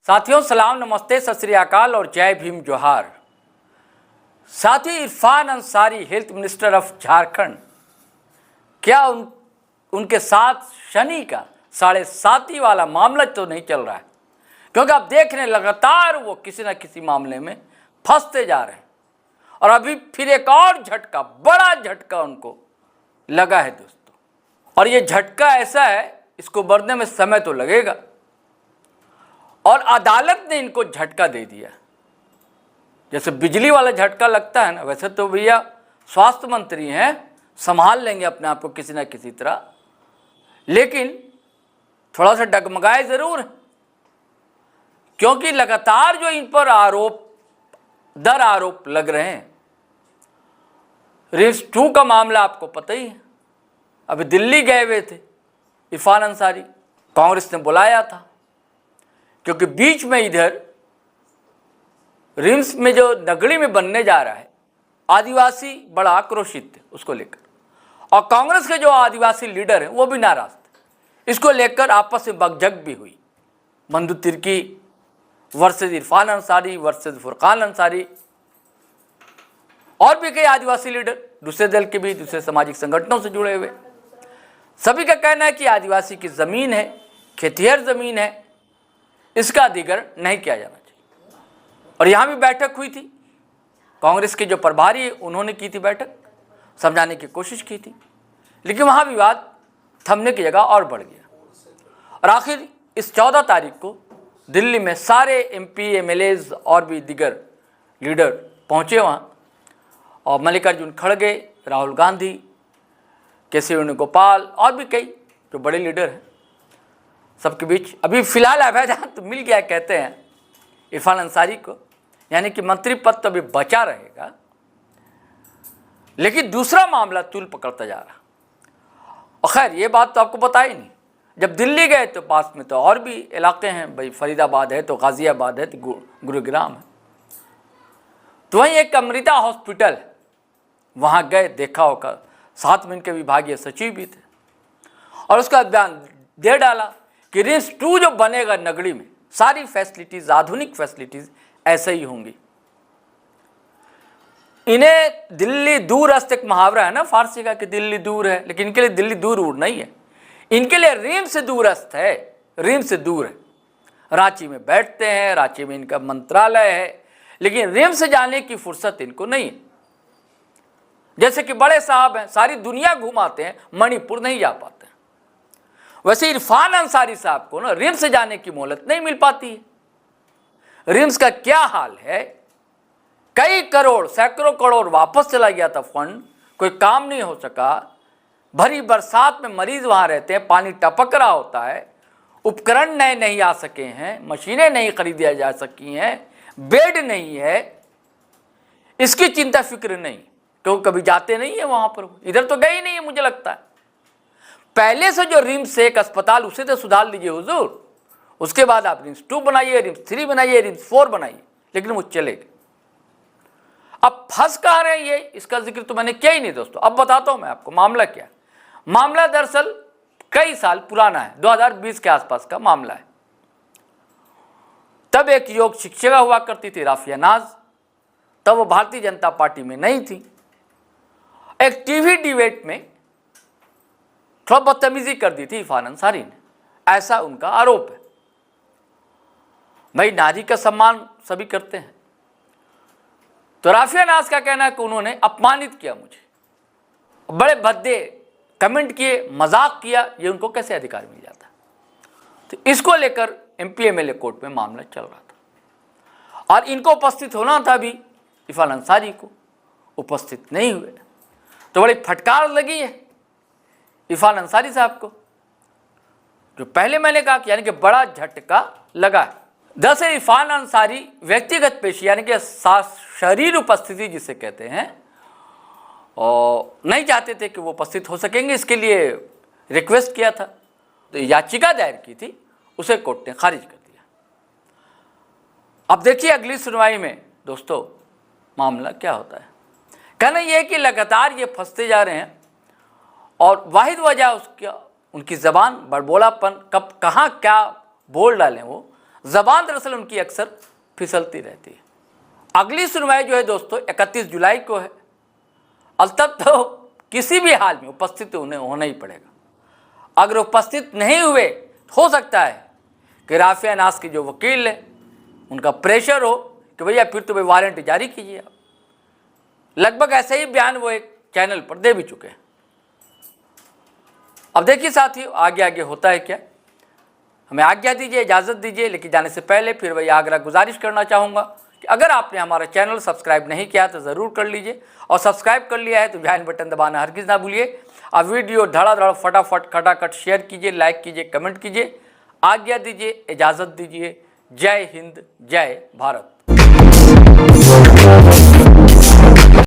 साथियों सलाम, नमस्ते, सत श्री अकाल और जय भीम जोहार। साथी Irfan Ansari, health minister of Jharkhand, क्या उनके साथ शनि का 7.5 वाला मामला तो नहीं चल रहा है? क्योंकि आप देख रहे हैं लगातार वो किसी न किसी मामले में फंसते जा रहे हैं और अभी फिर एक और झटका, बड़ा झटका उनको लगा है दोस्तों। और ये झटका ऐसा है, इसको बढ़ने में समय तो लगेगा और अदालत ने इनको झटका दे दिया। जैसे बिजली वाला झटका लगता है ना, वैसे तो भैया स्वास्थ्य मंत्री हैं, संभाल लेंगे अपने आप को किसी ना किसी तरह, लेकिन थोड़ा सा डगमगाए जरूर, क्योंकि लगातार जो इन पर आरोप लग रहे हैं। रिम्स 2 का मामला आपको पता ही है, अभी दिल्ली गए हुए थे इरफान अंसारी, कांग्रेस ने बुलाया था, क्योंकि बीच में इधर रिम्स में जो नगड़ी में बनने जा रहा है, आदिवासी बड़ा आक्रोशित थे उसको लेकर, और कांग्रेस के जो आदिवासी लीडर हैं वो भी नाराज थे। इसको लेकर आपस में बकझक भी हुई, मंदू तिर्की वर्सेस इरफान अंसारी वर्सेस फुरकान अंसारी, और भी कई आदिवासी लीडर दूसरे दल के भी, दूसरे सामाजिक संगठनों से जुड़े हुए। सभी का कहना है कि आदिवासी की ज़मीन है, खेतिहर ज़मीन है, इसका अधिग्रहण नहीं किया जाना चाहिए। और यहाँ भी बैठक हुई थी, कांग्रेस के जो प्रभारी है उन्होंने की थी बैठक, समझाने की कोशिश की थी, लेकिन वहाँ विवाद थमने की जगह और बढ़ गया। और आखिर इस 14 तारीख को दिल्ली में सारे MP MLAs और भी दिगर लीडर पहुँचे वहाँ, और मल्लिकार्जुन खड़गे, राहुल गांधी, KC वेणुगोपाल और भी कई जो बड़े लीडर हैं, सबके बीच अभी फिलहाल अभयदान तो मिल गया कहते हैं इरफान अंसारी को, यानी कि मंत्री पद तो अभी बचा रहेगा, लेकिन दूसरा मामला तूल पकड़ता जा रहा। और खैर ये बात तो आपको पता ही नहीं, जब दिल्ली गए तो पास में तो और भी इलाके हैं भाई, फरीदाबाद है तो गाजियाबाद है तो गुरुग्राम है, तो वहीं एक अमृता हॉस्पिटल, वहाँ गए, देखा होगा, साथ में इनके विभागीय सचिव भी थे, और उसका बयान दे डाला कि रिम्स 2 जो बनेगा नगड़ी में, सारी फैसिलिटीज, आधुनिक फैसिलिटीज ऐसे ही होंगी। इन्हें दिल्ली दूरस्थ, एक मुहावरा है ना फारसी का कि दिल्ली दूर है, लेकिन इनके लिए दिल्ली दूर नहीं है, इनके लिए रिम्स दूरस्थ है, रिम्स दूर है। रांची में बैठते हैं, रांची में इनका मंत्रालय है, लेकिन रिम्स जाने की फुर्सत इनको नहीं है। जैसे कि बड़े साहब हैं, सारी दुनिया घुमाते हैं, मणिपुर नहीं जा पाते। वैसे इरफान अंसारी साहब को ना रिम्स जाने की मोहलत नहीं मिल पाती है। रिम्स का क्या हाल है, कई करोड़, सैकड़ों करोड़ वापस चला गया था फंड, कोई काम नहीं हो सका, भरी बरसात में मरीज वहां रहते हैं, पानी टपक रहा होता है, उपकरण नए नहीं आ सके हैं, मशीनें नहीं खरीदी जा सकी हैं, बेड नहीं है, इसकी चिंता फिक्र नहीं, क्योंकि कभी जाते नहीं है वहां पर, इधर तो गए ही नहीं है मुझे लगता है। पहले से जो रिम्स एक अस्पताल, उसे तो सुधार लीजिए हुजूर, उसके बाद आप रिम्स 2 बनाइए, रिम्स 3 बनाइए, रिम्स 4 बनाइए, लेकिन वो चलेगा। अब फंस कहाँ रहे ये, इसका जिक्र तो मैंने किया ही नहीं दोस्तों। अब बताता हूं मैं आपको मामला क्या है। मामला दरअसल कई साल पुराना है, 2020 के आसपास का मामला है। तब एक योग शिक्षिका हुआ करती थी राफिया नाज, तब वो भारतीय जनता पार्टी में नहीं थी। एक टीवी डिबेट में थोड़ा बदतमीजी कर दी थी इरफान अंसारी ने, ऐसा उनका आरोप है। भाई नारी का सम्मान सभी करते हैं, तो राफिया नाज का कहना है कि उन्होंने अपमानित किया मुझे, बड़े भद्दे कमेंट किए, मजाक किया, ये उनको कैसे अधिकार मिल जाता। तो इसको लेकर MP MLA कोर्ट में मामला चल रहा था, और इनको उपस्थित होना था भी, इरफान अंसारी को उपस्थित नहीं हुए, तो बड़ी फटकार लगी है इरफान अंसारी साहब को, जो पहले मैंने कहा कि यानी कि बड़ा झटका लगा है। दरअसल इरफान अंसारी व्यक्तिगत पेशी, यानी कि शरीर उपस्थिति जिसे कहते हैं, और नहीं चाहते थे कि वो उपस्थित हो सकेंगे, इसके लिए रिक्वेस्ट किया था, तो याचिका दायर की थी, उसे कोर्ट ने खारिज कर दिया। अब देखिए अगली सुनवाई में दोस्तों मामला क्या होता है। कहना यह है कि लगातार ये फंसते जा रहे हैं, और वाहिद वजह उसका उनकी ज़बान, बड़बोलापन, कब कहाँ क्या बोल डालें वो जबान दरअसल उनकी अक्सर फिसलती रहती है। अगली सुनवाई जो है दोस्तों 31 जुलाई को है और तब तो किसी भी हाल में उपस्थित उन्हें होना ही पड़ेगा। अगर उपस्थित नहीं हुए हो सकता है कि राफिया नास के जो वकील है उनका प्रेशर हो कि भैया फिर तो भाई वारंट जारी कीजिए आप। लगभग ऐसे ही बयान वो एक चैनल पर दे भी चुके हैं। अब देखिए साथियों आगे आगे होता है क्या। हमें आज्ञा दीजिए, इजाज़त दीजिए, लेकिन जाने से पहले फिर वही आग्रह गुजारिश करना चाहूँगा कि अगर आपने हमारा चैनल सब्सक्राइब नहीं किया तो ज़रूर कर लीजिए, और सब्सक्राइब कर लिया है तो बेल बटन दबाना हरगिज़ ना भूलिए। अब वीडियो धड़ाधड़ फटाफट खटाखट शेयर कीजिए, लाइक कीजिए, कमेंट कीजिए। आज्ञा दीजिए, इजाज़त दीजिए। जय हिंद, जय भारत।